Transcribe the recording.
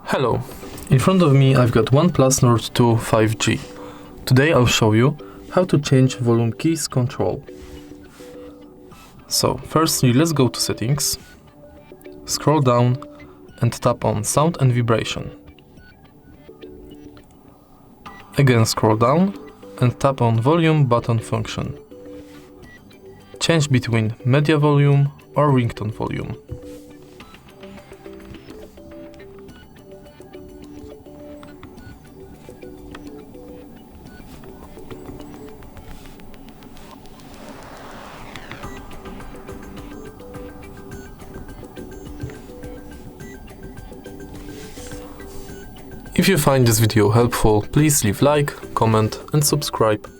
Hello, in front of me I've got OnePlus Nord 2 5G. Today I'll show you how to change volume keys control. So firstly, let's go to settings, scroll down and tap on sound and vibration. Again scroll down and tap on volume button function. Change between media volume or ringtone volume. If you find this video helpful, please leave like, comment and subscribe.